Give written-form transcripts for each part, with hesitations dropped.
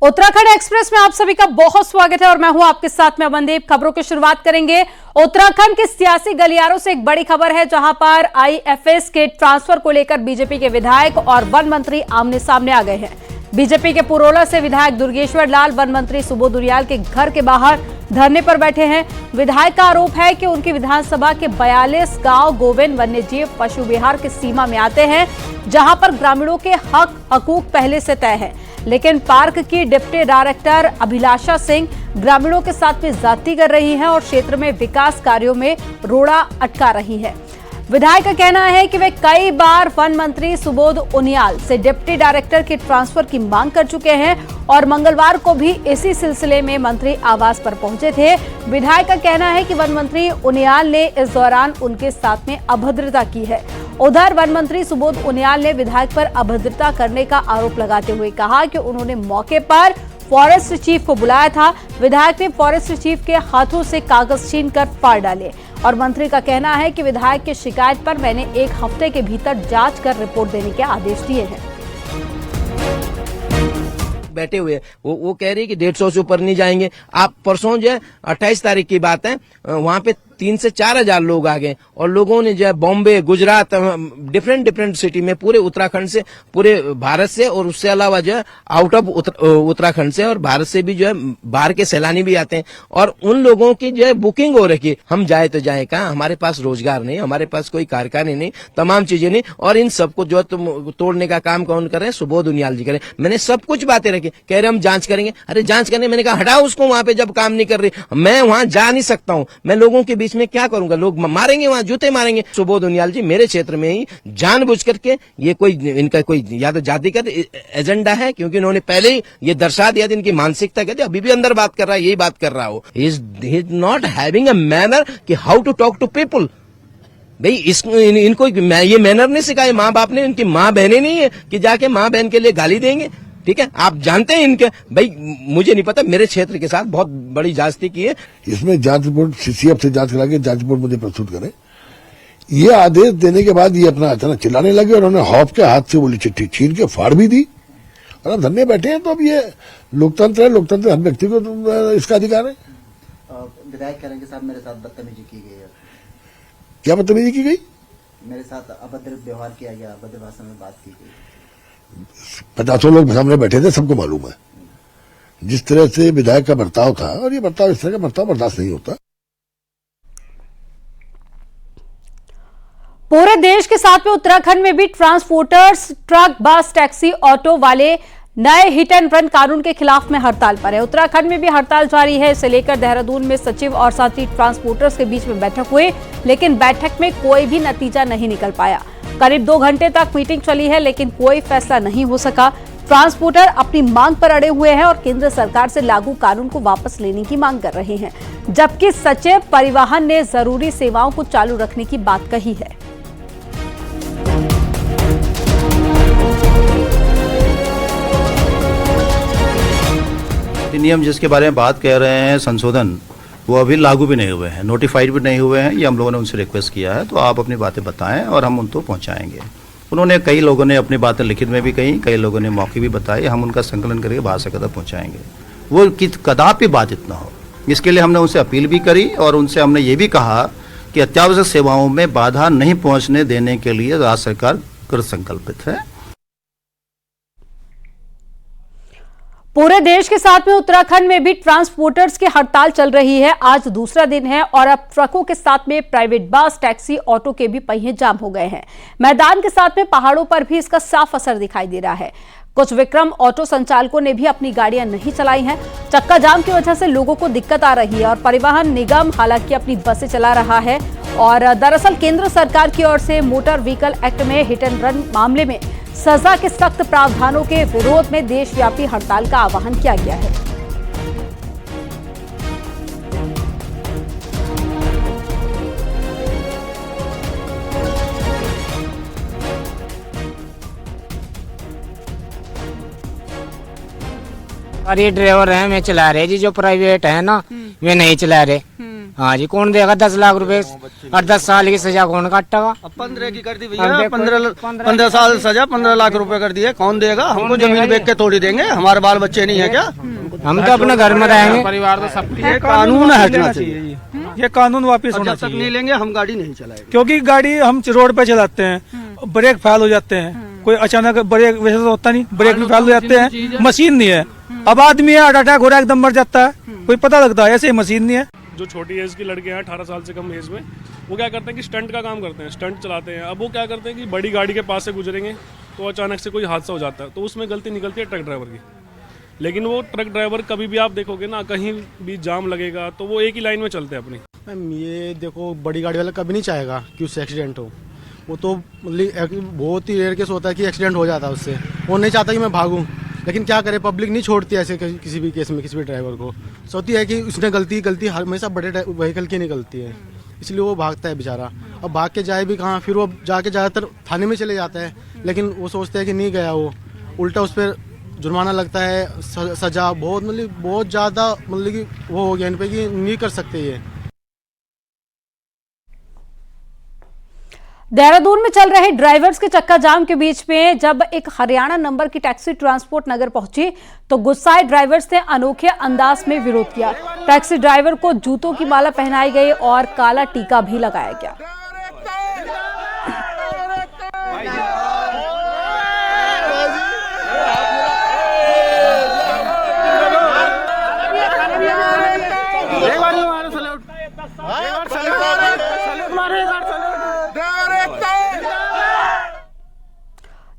Uttarakhand express में आप सभी का बहुत स्वागत है और मैं हूं आपके साथ में अमनदीप। खबरों की शुरुआत करेंगे उत्तराखंड के सियासी गलियारों से। एक बड़ी खबर है जहां पर आईएफएस के ट्रांसफर को लेकर बीजेपी के विधायक और वन मंत्री आमने सामने आ गए हैं। बीजेपी के पुरोला से विधायक दुर्गेश्वर लाल वन मंत्री सुबोध उनियाल के घर के बाहर धरने पर बैठे हैं। विधायक का आरोप है कि उनकी विधानसभा के 42 गांव गोविंद वन्यजीव पशु विहार की सीमा में आते हैं, जहां पर ग्रामीणों के हक हकूक पहले से तय है, लेकिन पार्क की डिप्टी डायरेक्टर अभिलाषा सिंह ग्रामीणों के साथ में ज्यादती कर रही हैं और क्षेत्र में विकास कार्यों में रोड़ा अटका रही है। विधायक का कहना है कि वे कई बार वन मंत्री सुबोध उनियाल से डिप्टी डायरेक्टर के ट्रांसफर की मांग कर चुके हैं और मंगलवार को भी इसी सिलसिले में मंत्री आवास पर पहुंचे थे। विधायक का कहना है कि वन मंत्री उनियाल ने इस दौरान उनके साथ में अभद्रता की है। उधर वन मंत्री सुबोध उनियाल ने विधायक पर अभद्रता करने का आरोप लगाते हुए कहा कि उन्होंने मौके पर फॉरेस्ट चीफ को बुलाया था। विधायक ने फॉरेस्ट चीफ के हाथों से कागज छीनकर फाड़ डाले और मंत्री का कहना है कि विधायक की शिकायत पर मैंने 1 हफ्ते के भीतर जांच कर रिपोर्ट देने के आदेश दिए हैं। बैठे हुए वो कह रही है कि 150 से ऊपर नहीं जाएंगे। आप परसों जो है 28 तारीख की बात है, वहां पे 3 से 4 हजार लोग आ गए और लोगों ने जो है बॉम्बे, गुजरात, डिफरेंट सिटी में पूरे उत्तराखंड से, पूरे भारत से और उससे अलावा जो है आउट ऑफ उत्तराखंड से और भारत से भी जो है बाहर के सैलानी भी आते हैं और उन लोगों की जो है बुकिंग हो रखी है। हम जाए तो जाए कहाँ, हमारे पास रोजगार नहीं, हमारे पास कोई कारखाने नहीं, तमाम चीजें नहीं, और इन सबको जो है तोड़ने का काम कौन कर रहे हैं? सुबोध उनियाल जी करें। मैंने सब कुछ बातें रखी, कह रहे हम जांच करेंगे। अरे जांच करने, मैंने कहा हटाओ उसको वहां पे जब काम नहीं कर रही। मैं वहां जा नहीं सकता हूं, मैं लोगों के बीच में क्या करूंगा? लोग मारेंगे, वहां जूते मारेंगे। सुबोध उनियाल जी मेरे क्षेत्र में ही जानबूझ करके ये कोई इनका कोई या तो जातिगत एजेंडा है, क्योंकि उन्होंने पहले ही ये दर्शा दिया था इनकी मानसिकता। कहते अभी भी अंदर बात कर रहा है, यही बात कर रहा हो। He is not having a manner कि how to talk to people. भाई इनको ये मैनर नहीं सिखाए माँ बाप ने, इनकी माँ बहनें नहीं है कि जाके माँ बहन के लिए गाली देंगे। ठीक है, आप जानते हैं इनके, भाई मुझे नहीं पता, मेरे क्षेत्र के साथ बहुत बड़ी जांच की है। इसमें जांच रिपोर्ट सीसीएफ से जांच करा के जांच रिपोर्ट मुझे प्रस्तुत करें। ये आदेश देने के बाद ये अपना अचानक चिल्लाने लगे और उन्होंने हौफ के हाथ से बोली चिट्ठी छीन के फाड़ भी दी और हम धरने बैठे हैं। तो अब ये लोकतंत्र है, लोकतंत्र हर व्यक्ति को इसका अधिकार है। विधायक करेंगे साहब मेरे साथ बदतमीजी की गई है। क्या बदतमीजी की गई? मेरे साथ अभद्र व्यवहार किया गया, अभद्र भाषा में बात की गई। 50 लोग सामने बैठे थे, सबको मालूम है जिस तरह से विधायक का बर्ताव था, और ये बर्ताव, इस तरह का बर्ताव बर्दाश्त नहीं होता। पूरे देश के साथ में उत्तराखंड में भी ट्रांसपोर्टर्स, ट्रक, बस, टैक्सी, ऑटो वाले नए हिट एंड रन कानून के खिलाफ में हड़ताल पर है। उत्तराखंड में भी हड़ताल जारी है। इसे लेकर देहरादून में सचिव और साथी ट्रांसपोर्टर्स के बीच में बैठक हुई, लेकिन बैठक में कोई भी नतीजा नहीं निकल पाया। करीब 2 घंटे तक मीटिंग चली है, लेकिन कोई फैसला नहीं हो सका। ट्रांसपोर्टर अपनी मांग पर अड़े हुए हैं और केंद्र सरकार से लागू कानून को वापस लेने की मांग कर रहे हैं, जबकि सचिव परिवहन ने जरूरी सेवाओं को चालू रखने की बात कही है। नियम जिसके बारे में बात कह रहे हैं, संशोधन, वो अभी लागू भी नहीं हुए हैं, नोटिफाइड भी नहीं हुए हैं। ये हम लोगों ने उनसे रिक्वेस्ट किया है, तो आप अपनी बातें बताएं और हम उनको पहुंचाएंगे। उन्होंने, कई लोगों ने अपनी बातें लिखित में भी कही, कई लोगों ने मौखिक भी बताई। हम उनका संकलन करके भाषा कदा पहुंचाएंगे, वो कदापि बाधित ना हो। इसके लिए हमने उनसे अपील भी करी और उनसे हमने ये भी कहा कि अत्यावश्यक सेवाओं में बाधा नहीं पहुँचने देने के लिए राज्य सरकार कृत संकल्पित है। पूरे देश के साथ में उत्तराखंड में भी ट्रांसपोर्टर्स की हड़ताल चल रही है। आज दूसरा दिन है और अब ट्रकों के साथ में प्राइवेट बस, टैक्सी, ऑटो के भी पहिए जाम हो गए हैं। मैदान के साथ में पहाड़ों पर भी इसका साफ असर दिखाई दे रहा है। कुछ विक्रम ऑटो संचालकों ने भी अपनी गाड़ियां नहीं चलाई हैं। चक्का जाम की वजह से लोगों को दिक्कत आ रही है और परिवहन निगम हालांकि अपनी बसें चला रहा है। और दरअसल केंद्र सरकार की ओर से मोटर व्हीकल एक्ट में हिट एंड रन मामले में सजा के सख्त प्रावधानों के विरोध में देशव्यापी हड़ताल का आह्वान किया गया है। और ये ड्राइवर है मैं चला रहे जी, जो प्राइवेट है ना वे नहीं चला रहे। हाँ जी, कौन देगा 10 लाख रुपए और 10 साल की सजा कौन काटेगा? 15 की कर दी भैया, 15 साल सजा, 15 लाख रुपए कर दिए, कौन देगा? हमको जमीन बेच के थोड़ी देंगे, हमारे बाल बच्चे नहीं है क्या? हम तो अपने घर में रहेंगे। परिवार तो सब ये कानून हटना चाहिए, ये कानून वापस होना जब तक नहीं लेंगे हम गाड़ी नहीं चलाएंगे। क्योंकि गाड़ी हम रोड पे चलाते हैं, ब्रेक फेल हो जाते हैं, कोई अचानक ब्रेक वैसे तो होता नहीं, ब्रेक भी फेल हो जाते हैं, मशीन नहीं है। अब आदमी है, हार्ट अटैक हो रहा है, एकदम मर जाता है, कोई पता लगता है, ऐसे ही मशीन नहीं है। जो छोटी एज की लड़के हैं 18 साल से कम एज में, वो क्या करते हैं कि स्टंट का काम करते हैं, स्टंट चलाते हैं। अब वो क्या करते हैं कि बड़ी गाड़ी के पास से गुजरेंगे तो अचानक से कोई हादसा हो जाता है, तो उसमें गलती निकलती है ट्रक ड्राइवर की। लेकिन वो ट्रक ड्राइवर कभी भी आप देखोगे ना, कहीं भी जाम लगेगा तो वो एक ही लाइन में चलते हैं अपनी। मैम ये देखो, बड़ी गाड़ी वाला कभी नहीं चाहेगा कि उससे एक्सीडेंट हो। वो तो मतलब बहुत ही रेयर केस होता है कि एक्सीडेंट हो जाता है उससे। वो नहीं चाहता कि मैं भागूं, लेकिन क्या करे, पब्लिक नहीं छोड़ती ऐसे किसी भी केस में किसी भी ड्राइवर को। सोचती है कि उसने गलती हमेशा बड़े व्हीकल की निकलती है, इसलिए वो भागता है बेचारा। अब भाग के जाए भी कहाँ, फिर वो जाके ज़्यादातर थाने में चले जाता है, लेकिन वो सोचते हैं कि नहीं गया, वो उल्टा उस पर जुर्माना लगता है, सजा बहुत मतलब बहुत ज़्यादा मतलब कि वो हो गया इन पर कि नहीं कर सकते ये। देहरादून में चल रहे ड्राइवर्स के चक्का जाम के बीच में जब एक हरियाणा नंबर की टैक्सी ट्रांसपोर्ट नगर पहुंची तो गुस्साए ड्राइवर्स ने अनोखे अंदाज में विरोध किया। टैक्सी ड्राइवर को जूतों की माला पहनाई गई और काला टीका भी लगाया गया।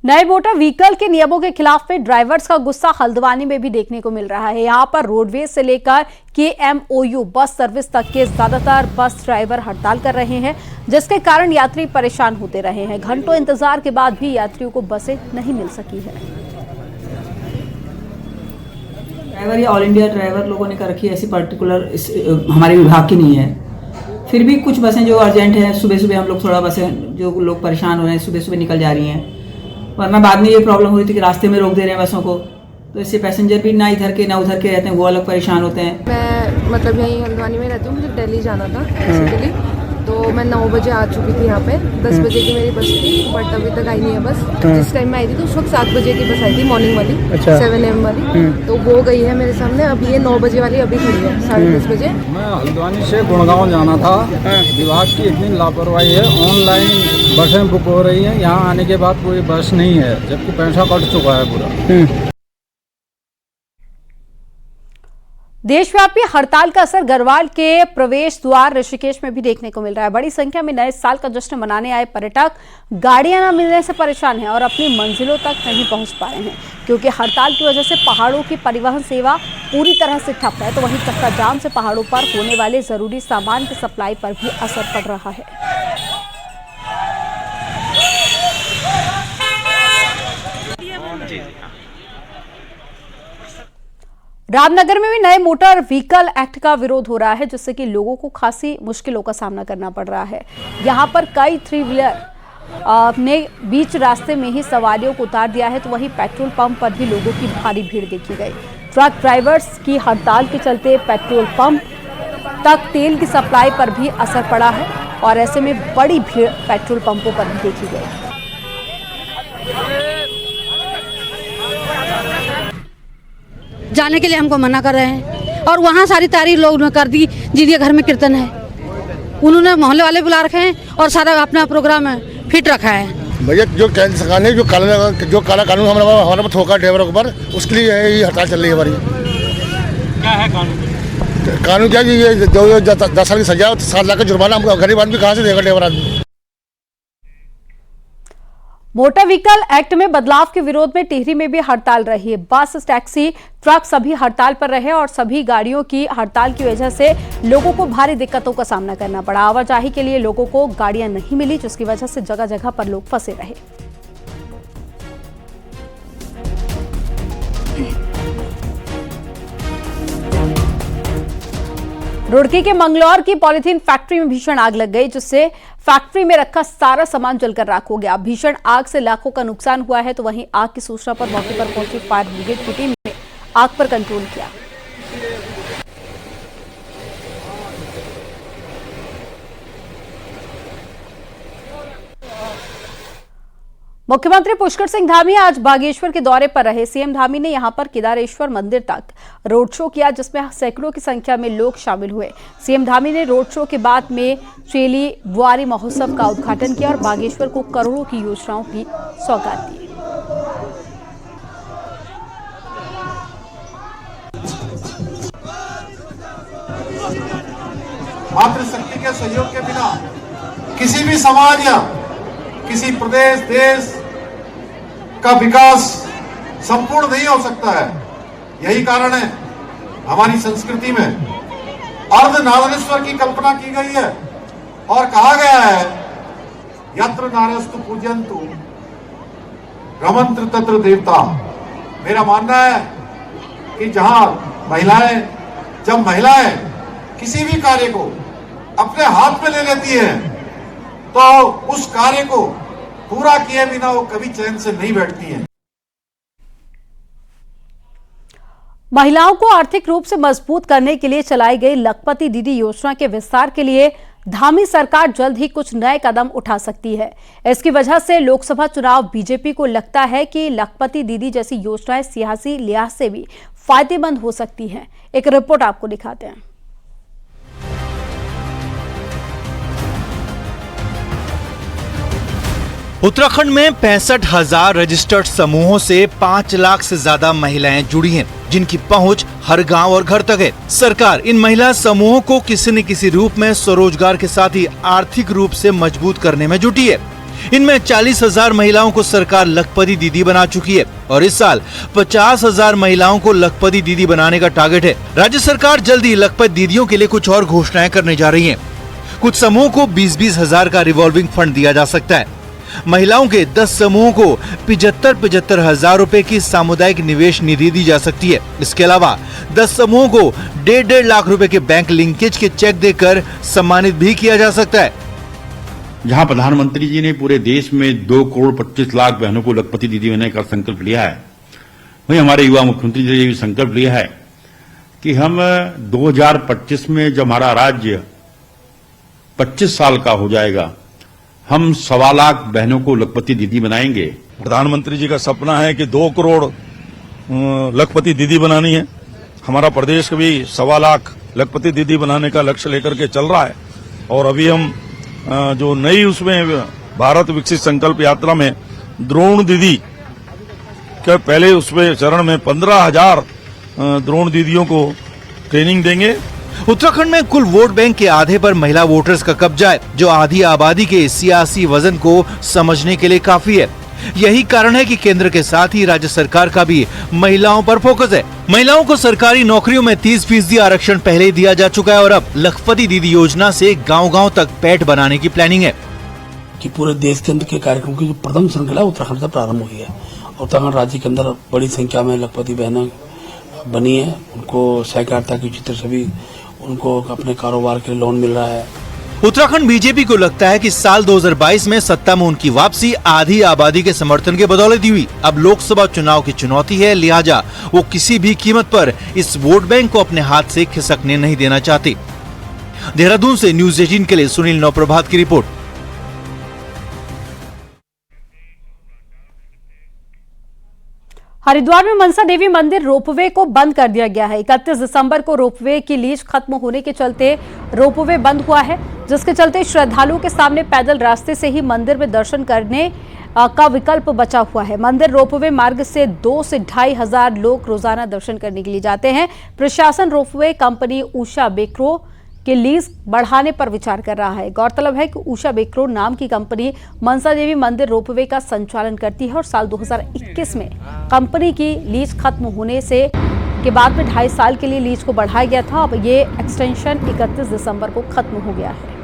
नए मोटर व्हीकल के नियमों के खिलाफ में ड्राइवर्स का गुस्सा हल्द्वानी में भी देखने को मिल रहा है। यहां पर रोडवेज से लेकर KMOU बस सर्विस तक के ज्यादातर बस ड्राइवर हड़ताल कर रहे हैं, जिसके कारण यात्री परेशान होते रहे हैं। घंटों इंतजार के बाद भी यात्रियों को बसें नहीं मिल सकी है। ड्राइवर या ऑल इंडिया ड्राइवर लोगों ने कर रखी है, ऐसी पर्टिकुलर हमारे विभाग की नहीं है। फिर भी कुछ बसें जो अर्जेंट है, सुबह सुबह हम लोग थोड़ा बसें जो लोग परेशान हो रहे हैं सुबह सुबह निकल जा रही हैं, वरना बाद में ये प्रॉब्लम हुई थी कि रास्ते में रोक दे रहे हैं बसों को, तो इससे पैसेंजर भी ना इधर के ना उधर के रहते हैं, वो अलग परेशान होते हैं। मैं मतलब यहीं हल्द्वानी में रहती हूँ, मुझे दिल्ली जाना था बेसिकली, तो मैं 9 बजे आ चुकी थी यहाँ पे। 10 बजे की मेरी बस थी, बट अभी तक आई नहीं है बस। जिस टाइम में आई थी तो उस वक्त 7 बजे की बस आई थी, मॉर्निंग वाली। अच्छा। 7 AM वाली, तो वो गई है मेरे सामने। अब ये 9 बजे वाली अभी खड़ी है 10:30 बजे। मैं हल्द्वानी से गुड़गांव जाना था, विभाग की इतनी लापरवाही है, ऑनलाइन बसें बुक हो रही हैं, यहाँ आने के बाद कोई बस नहीं है, जबकि पैसा कट चुका है पूरा। देशव्यापी हड़ताल का असर गढ़वाल के प्रवेश द्वार ऋषिकेश में भी देखने को मिल रहा है। बड़ी संख्या में नए साल का जश्न मनाने आए पर्यटक गाड़ियां न मिलने से परेशान हैं और अपनी मंजिलों तक नहीं पहुंच पा रहे हैं, क्योंकि हड़ताल की वजह से पहाड़ों की परिवहन सेवा पूरी तरह से ठप है। तो वहीं चक्का जाम से पहाड़ों पर होने वाले जरूरी सामान की सप्लाई पर भी असर पड़ रहा है। रामनगर में भी नए मोटर व्हीकल एक्ट का विरोध हो रहा है, जिससे कि लोगों को खासी मुश्किलों का सामना करना पड़ रहा है। यहां पर कई 3 व्हीलर ने बीच रास्ते में ही सवारियों को उतार दिया है, तो वहीं पेट्रोल पंप पर भी लोगों की भारी भीड़ देखी गई। ट्रक ड्राइवर्स की हड़ताल के चलते पेट्रोल पंप तक तेल की सप्लाई पर भी असर पड़ा है और ऐसे में बड़ी भीड़ पेट्रोल पंपों पर भी देखी गई। जाने के लिए हमको मना कर रहे हैं और वहाँ सारी तारीख लोग कर दी, जिनके घर में कीर्तन है उन्होंने मोहल्ले वाले बुला रखे हैं और सारा अपना प्रोग्राम फिट रखा है। भैया जो केंद्र सरकार ने जो काला कानून हमारे पर थोका ड्राइवरों के ऊपर, उसके लिए ये हड़ताल चल रही है हमारी। क्या है कानून? कानून क्या, ये जो 10 साल की सजा, 7 लाख का जुर्माना हमको गरीब आदमी कहाँ से देगा ड्राइवर आदमी। मोटर व्हीकल एक्ट में बदलाव के विरोध में टिहरी में भी हड़ताल रही है। बस, टैक्सी, ट्रक सभी हड़ताल पर रहे और सभी गाड़ियों की हड़ताल की वजह से लोगों को भारी दिक्कतों का सामना करना पड़ा। आवाजाही के लिए लोगों को गाड़ियां नहीं मिली, जिसकी वजह से जगह जगह पर लोग फंसे रहे। रुड़की के मंगलौर की पॉलीथीन फैक्ट्री में भीषण आग लग गई, जिससे फैक्ट्री में रखा सारा सामान जलकर राख हो गया। भीषण आग से लाखों का नुकसान हुआ है। तो वहीं आग की सूचना पर मौके पर पहुंची फायर ब्रिगेड की टीम ने आग पर कंट्रोल किया। मुख्यमंत्री पुष्कर सिंह धामी आज बागेश्वर के दौरे पर रहे। सीएम धामी ने यहां पर केदारेश्वर मंदिर तक रोड शो किया, जिसमें सैकड़ों की संख्या में लोग शामिल हुए। सीएम धामी ने रोड शो के बाद में चेली बुआरी महोत्सव का उद्घाटन किया और बागेश्वर को करोड़ों की योजनाओं की सौगात दी। मातृशक्ति के सहयोग के बिना किसी भी समाज या किसी प्रदेश देश का विकास संपूर्ण नहीं हो सकता है। यही कारण है हमारी संस्कृति में अर्धनारीश्वर की कल्पना की गई है और कहा गया है यत्र नार्यस्तु पूज्यन्तु रमन्त्र तत्र देवता। मेरा मानना है कि जब महिलाएं किसी भी कार्य को अपने हाथ में ले लेती हैं तो उस कार्य को पूरा किए बिना वो कभी चैन से नहीं बैठती हैं। महिलाओं को आर्थिक रूप से मजबूत करने के लिए चलाई गई लखपति दीदी योजना के विस्तार के लिए धामी सरकार जल्द ही कुछ नए कदम उठा सकती है। इसकी वजह से लोकसभा चुनाव बीजेपी को लगता है कि लखपति दीदी जैसी योजनाएं सियासी लिहाज से भी फायदेमंद हो सकती हैं। एक रिपोर्ट आपको दिखाते हैं। उत्तराखंड में 65,000 रजिस्टर्ड समूहों से 5 लाख से ज्यादा महिलाएं जुड़ी हैं, जिनकी पहुंच हर गांव और घर तक है। सरकार इन महिला समूहों को किसी न किसी रूप में स्वरोजगार के साथ ही आर्थिक रूप से मजबूत करने में जुटी है। इनमें 40,000 महिलाओं को सरकार लखपति दीदी बना चुकी है और इस साल 50,000 महिलाओं को लखपति दीदी बनाने का टारगेट है। राज्य सरकार जल्द ही लखपति दीदियों के लिए कुछ और घोषणाएं करने जा रही है। कुछ समूह को 20-20 हजार का रिवॉल्विंग फंड दिया जा सकता है। महिलाओं के 10 समूहों को 75-75 हजार रुपए की सामुदायिक निवेश निधि दी जा सकती है। इसके अलावा 10 समूहों को 1.5 लाख रुपए के बैंक लिंकेज के चेक देकर सम्मानित भी किया जा सकता है। जहां प्रधानमंत्री जी ने पूरे देश में 2 करोड़ 25 लाख बहनों को लखपति दीदी बनने का संकल्प लिया है, वहीं हमारे युवा मुख्यमंत्री जी ने भी संकल्प लिया है कि हम 2025 में जब हमारा राज्य 25 साल का हो जाएगा, हम 1.25 लाख बहनों को लखपति दीदी बनाएंगे। प्रधानमंत्री जी का सपना है कि 2 करोड़ लखपति दीदी बनानी है। हमारा प्रदेश भी 1.25 लाख लखपति दीदी बनाने का लक्ष्य लेकर के चल रहा है और अभी हम जो नई उसमें भारत विकसित संकल्प यात्रा में द्रोण दीदी के पहले उसमें चरण में 15,000 द्रोण दीदियों को ट्रेनिंग देंगे। उत्तराखंड में कुल वोट बैंक के आधे पर महिला वोटर्स का कब्जा है, जो आधी आबादी के सियासी वजन को समझने के लिए काफी है। यही कारण है कि केंद्र के साथ ही राज्य सरकार का भी महिलाओं पर फोकस है। महिलाओं को सरकारी नौकरियों में 30% आरक्षण पहले ही दिया जा चुका है और अब लखपति दीदी योजना से गांव-गांव तक पैठ बनाने की प्लानिंग है। कि पूरे देश के अंदर के कार्यक्रम की जो प्रथम श्रृंखला उत्तराखंड से प्रारंभ हुई है। उत्तराखंड राज्य के अंदर बड़ी संख्या में लखपति बहनें बनी है, उनको सहकारिता की चित्र से भी उनको अपने कारोबार के लिए लोन मिल रहा है। उत्तराखंड बीजेपी को लगता है कि साल 2022 में सत्ता में उनकी वापसी आधी आबादी के समर्थन के बदौलत हुई। अब लोकसभा चुनाव की चुनौती है, लिहाजा वो किसी भी कीमत पर इस वोट बैंक को अपने हाथ से खिसकने नहीं देना चाहती। देहरादून से न्यूज़ 18 के लिए सुनील नौप्रभात की रिपोर्ट। हरिद्वार में मनसा देवी मंदिर रोपवे को बंद कर दिया गया है। 31 दिसंबर को रोपवे की लीज खत्म होने के चलते रोपवे बंद हुआ है, जिसके चलते श्रद्धालुओं के सामने पैदल रास्ते से ही मंदिर में दर्शन करने का विकल्प बचा हुआ है। मंदिर रोपवे मार्ग से 2 से 2.5 हजार लोग रोजाना दर्शन करने के लिए जाते हैं। प्रशासन रोपवे कंपनी उषा बेक्रो के लीज बढ़ाने पर विचार कर रहा है। गौरतलब है कि उषा बेक्रो नाम की कंपनी मनसा देवी मंदिर रोपवे का संचालन करती है और साल 2021 में कंपनी की लीज खत्म होने से के बाद में 2.5 साल के लिए लीज को बढ़ाया गया था। अब ये एक्सटेंशन 31 दिसंबर को खत्म हो गया है।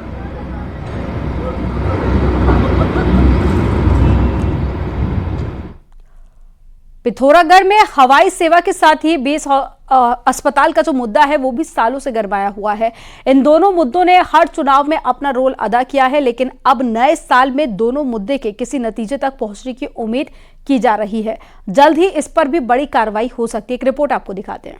पिथौरागढ़ में हवाई सेवा के साथ ही बेस अस्पताल का जो मुद्दा है वो भी सालों से गरमाया हुआ है। इन दोनों मुद्दों ने हर चुनाव में अपना रोल अदा किया है, लेकिन अब नए साल में दोनों मुद्दे के किसी नतीजे तक पहुंचने की उम्मीद की जा रही है। जल्द ही इस पर भी बड़ी कार्रवाई हो सकती है। एक रिपोर्ट आपको दिखाते हैं।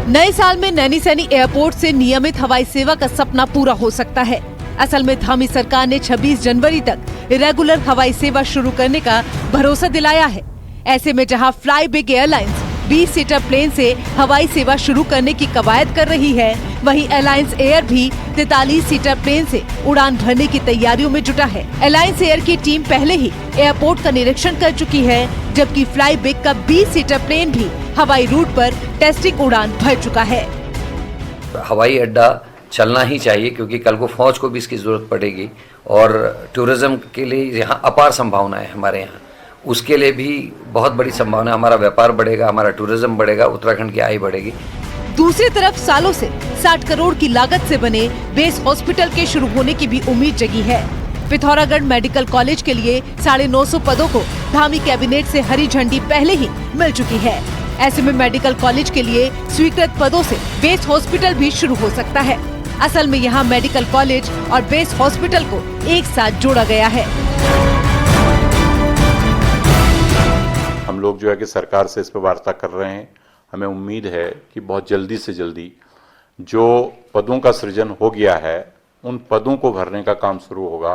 नए साल में नैनीसैनी एयरपोर्ट से नियमित हवाई सेवा का सपना पूरा हो सकता है। असल में धामी सरकार ने 26 जनवरी तक रेगुलर हवाई सेवा शुरू करने का भरोसा दिलाया है। ऐसे में जहां Fly Big airlines 20 seater plane से हवाई सेवा शुरू करने की कवायद कर रही है, वहीं अलायंस एयर भी 43 सीटर प्लेन से उड़ान भरने की तैयारियों में जुटा है। अलायंस एयर की टीम पहले ही एयरपोर्ट का निरीक्षण कर चुकी है, जबकि फ्लाई बिग का 20 सीटर प्लेन भी हवाई रूट पर टेस्टिंग उड़ान भर चुका है। हवाई अड्डा चलना ही चाहिए क्योंकि कल को फौज को भी इसकी जरूरत पड़ेगी और टूरिज्म के लिए यहाँ अपार संभावना है। हमारे यहाँ उसके लिए भी बहुत बड़ी संभावना है। हमारा व्यापार बढ़ेगा, हमारा टूरिज्म बढ़ेगा, उत्तराखंड की आय बढ़ेगी। दूसरी तरफ सालों से 60 करोड़ की लागत से बने बेस हॉस्पिटल के शुरू होने की भी उम्मीद जगी है। पिथौरागढ़ मेडिकल कॉलेज के लिए 950 पदों को धामी कैबिनेट से हरी झंडी पहले ही मिल चुकी है। ऐसे में मेडिकल कॉलेज के लिए स्वीकृत पदों से बेस हॉस्पिटल भी शुरू हो सकता है। असल में यहाँ मेडिकल कॉलेज और बेस हॉस्पिटल को एक साथ जोड़ा गया है। हम लोग जो है कि सरकार से इस पर वार्ता कर रहे हैं। हमें उम्मीद है कि बहुत जल्दी से जल्दी जो पदों का सृजन हो गया है उन पदों को भरने का काम शुरू होगा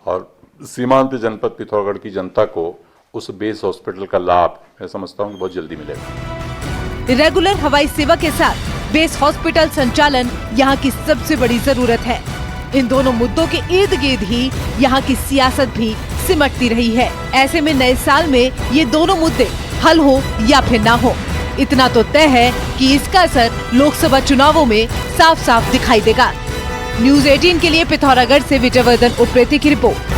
और सीमांत जनपद पिथौरागढ़ की जनता को उस बेस हॉस्पिटल का लाभ मैं समझता हूँ कि बहुत जल्दी मिलेगा। रेगुलर हवाई सेवा के साथ बेस हॉस्पिटल संचालन यहाँ की सबसे बड़ी जरूरत है। इन दोनों मुद्दों के इर्द गिर्द ही यहाँ की सियासत भी सिमटती रही है। ऐसे में नए साल में ये दोनों मुद्दे हल हो या फिर ना हो, इतना तो तय है कि इसका असर लोकसभा चुनावों में साफ साफ दिखाई देगा। न्यूज़ 18 के लिए पिथौरागढ़ से विजयवर्धन उप्रेती की रिपोर्ट।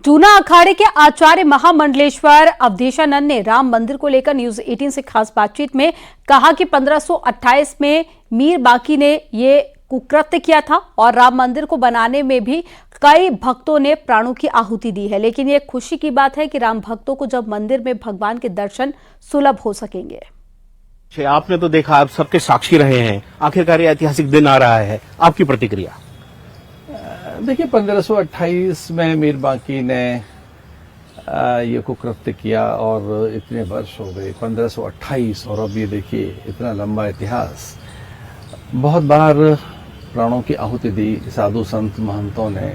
जूना अखाड़े के आचार्य महामंडलेश्वर अवधेशानंद ने राम मंदिर को लेकर न्यूज 18 से खास बातचीत में कहा कि 1528 में मीर बाकी ने ये कुकृत्य किया था और राम मंदिर को बनाने में भी कई भक्तों ने प्राणों की आहुति दी है, लेकिन ये खुशी की बात है कि राम भक्तों को जब मंदिर में भगवान के दर्शन सुलभ हो सकेंगे। आपने तो देखा, आप सबके साक्षी रहे हैं, आखिरकार ये ऐतिहासिक दिन आ रहा है, आपकी प्रतिक्रिया? देखिए, 1528 में मीर बाकी ने ये कुकृत्य किया और इतने वर्ष हो गए, 1528, और अब ये देखिए इतना लंबा इतिहास। बहुत बार प्राणों की आहुति दी साधु संत महंतों ने,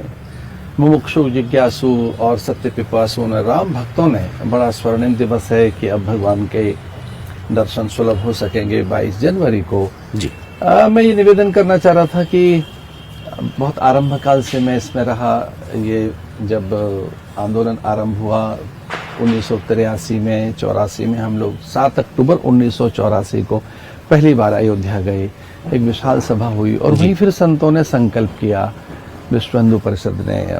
मुमुक्षु जिज्ञासु और सत्य पिपासु ने, राम भक्तों ने। बड़ा स्वर्णिम दिवस है कि अब भगवान के दर्शन सुलभ हो सकेंगे 22 जनवरी को। जी मैं ये निवेदन करना चाह रहा था कि बहुत आरंभ काल से मैं इसमें रहा। ये जब आंदोलन आरंभ हुआ 1983 में, 84 में, हम लोग 7 अक्टूबर 1984 को पहली बार अयोध्या गए। एक विशाल सभा हुई और वहीं फिर संतों ने संकल्प किया, विश्व हिंदू परिषद ने।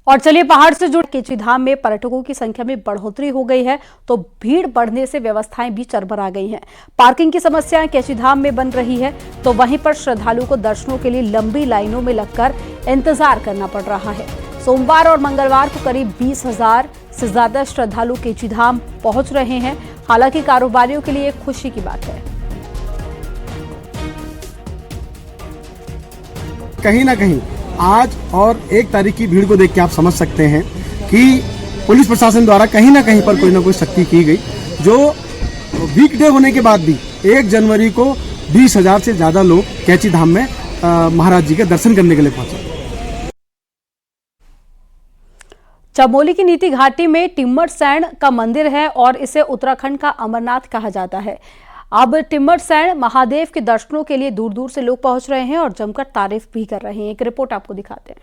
और चलिए, पहाड़ से जुड़े केची धाम में पर्यटकों की संख्या में बढ़ोतरी हो गई है तो भीड़ बढ़ने से व्यवस्थाएं भी चरमरा गई हैं। पार्किंग की समस्याएं केची धाम में बन रही है तो वहीं पर श्रद्धालुओं को दर्शनों के लिए लंबी लाइनों में लगकर इंतजार करना पड़ रहा है। सोमवार और मंगलवार को करीब 20,000 से ज्यादा श्रद्धालु केची धाम पहुंच रहे हैं। हालांकि कारोबारियों के लिए एक खुशी की बात है। कहीं ना कहीं आज और 1 तारीख की भीड़ को देख के आप समझ सकते हैं कि पुलिस प्रशासन द्वारा कहीं ना कहीं पर कोई ना कोई सख्ती की गई, जो वीकडे होने के बाद भी 1 जनवरी को 20,000 से ज्यादा लोग कैची धाम में महाराज जी के दर्शन करने के लिए पहुंचे। चमोली की नीति घाटी में टिम्मरसैंण का मंदिर है और इसे उत्तराखंड का अमरनाथ कहा जाता है। अब टिम्मरसैंण महादेव के दर्शनों के लिए दूर दूर से लोग पहुंच रहे हैं और जमकर तारीफ भी कर रहे हैं। एक रिपोर्ट आपको दिखाते हैं।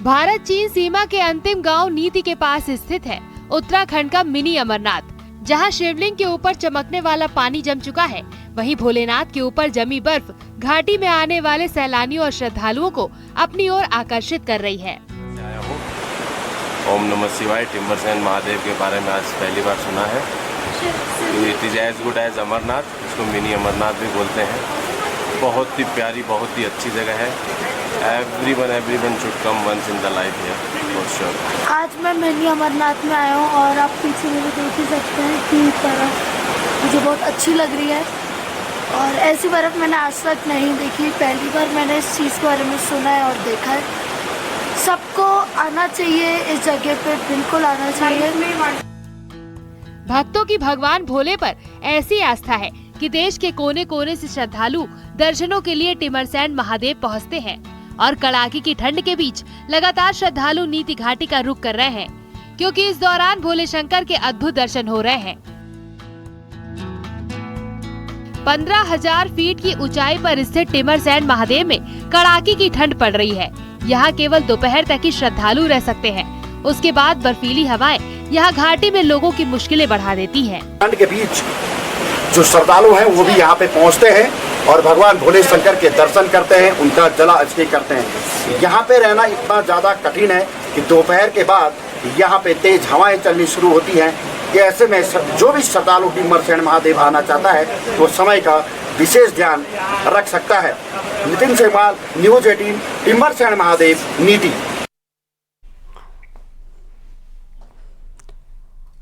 भारत चीन सीमा के अंतिम गांव नीति के पास स्थित है उत्तराखंड का मिनी अमरनाथ, जहां शिवलिंग के ऊपर चमकने वाला पानी जम चुका है। वहीं भोलेनाथ के ऊपर जमी बर्फ घाटी में आने वाले सैलानियों और श्रद्धालुओं को अपनी ओर आकर्षित कर रही है। ओम नमः शिवाय टिम्बरसैन महादेव के बारे में आज पहली बार सुना है। It is as good as Amarnath, इसको मिनी अमरनाथ भी बोलते हैं। बहुत ही प्यारी, बहुत ही अच्छी जगह है। Everyone should come once in the life here for sure. आज मैं मिनी अमरनाथ में आया हूँ और आप पीछे मुझे देख ही सकते हैं कि बर्फ़ मुझे बहुत अच्छी लग रही है और ऐसी बर्फ़ मैंने आज तक नहीं देखी। पहली बार मैंने इस चीज़ के बारे में सुना है और देखा है। सबको आना चाहिए इस जगह पे, बिल्कुल आना चाहिए। भक्तों की भगवान भोले पर ऐसी आस्था है कि देश के कोने कोने से श्रद्धालु दर्शनों के लिए टिम्बरसैन महादेव पहुंचते हैं और कड़ाके की ठंड के बीच लगातार श्रद्धालु नीति घाटी का रुख कर रहे हैं, क्योंकि इस दौरान भोले शंकर के अद्भुत दर्शन हो रहे हैं। 15,000 फीट की ऊंचाई पर स्थित टिम्बरसैन महादेव में कड़ाके की ठंड पड़ रही है। यहाँ केवल दोपहर तक ही श्रद्धालु रह सकते हैं। उसके बाद बर्फीली हवाएं यहाँ घाटी में लोगों की मुश्किलें बढ़ा देती हैं। ठंड के बीच जो श्रद्धालु हैं वो भी यहाँ पे पहुँचते हैं और भगवान भोले शंकर के दर्शन करते हैं, उनका जला अर्चना करते हैं। यहाँ पे रहना इतना ज़्यादा कठिन है कि दोपहर के बाद यहाँ पे तेज हवाएं चलनी शुरू होती हैं। ऐसे में जो भी श्रद्धालु टिम्बरसैन महादेव आना चाहता है वो समय का विशेष ध्यान रख सकता है। नितिन सेमाल, न्यूज 18, टिम्बरसैन महादेव, नीति।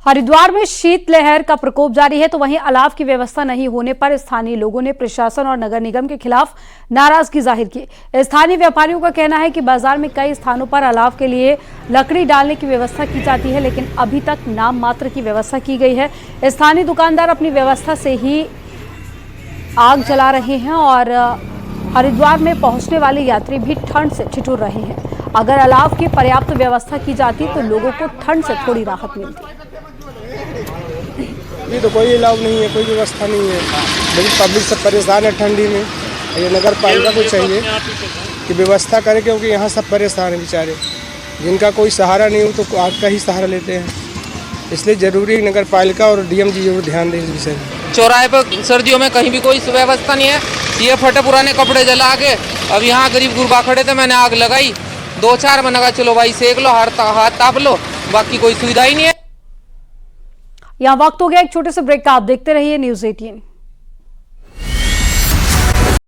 हरिद्वार में शीतलहर का प्रकोप जारी है, तो वहीं अलाव की व्यवस्था नहीं होने पर स्थानीय लोगों ने प्रशासन और नगर निगम के खिलाफ नाराजगी जाहिर की। स्थानीय व्यापारियों का कहना है कि बाजार में कई स्थानों पर अलाव के लिए लकड़ी डालने की व्यवस्था की जाती है, लेकिन अभी तक नाम मात्र की व्यवस्था की गई है। स्थानीय दुकानदार अपनी व्यवस्था से ही आग जला रहे हैं और हरिद्वार में पहुंचने वाले यात्री भी ठंड से ठिठुर रहे हैं। अगर अलाव की पर्याप्त व्यवस्था की जाती तो लोगों को ठंड से थोड़ी राहत मिलती। अभी तो कोई अलाव नहीं है, कोई व्यवस्था नहीं है, लेकिन पब्लिक सब परेशान है ठंडी में। ये नगर पालिका को चाहिए कि व्यवस्था करे, क्योंकि यहाँ सब परेशान हैं बेचारे, जिनका कोई सहारा नहीं हो तो आग का ही सहारा लेते हैं। इसलिए जरूरी नगर पालिका और डीएम जी जरूर ध्यान दें इस विषय में। चौराहे पर सर्दियों में कहीं भी कोई व्यवस्था नहीं है। ये फटे पुराने कपड़े जला के अब यहाँ गरीब गुरबा खड़े थे, मैंने आग लगाई, 2-4 मैंने कहा चलो भाई सेक लो, हाथ ताप लो, बाकी कोई सुविधा ही नहीं है। यहाँ वक्त हो गया एक छोटे से ब्रेक का। आप देखते रहिए न्यूज़ 18।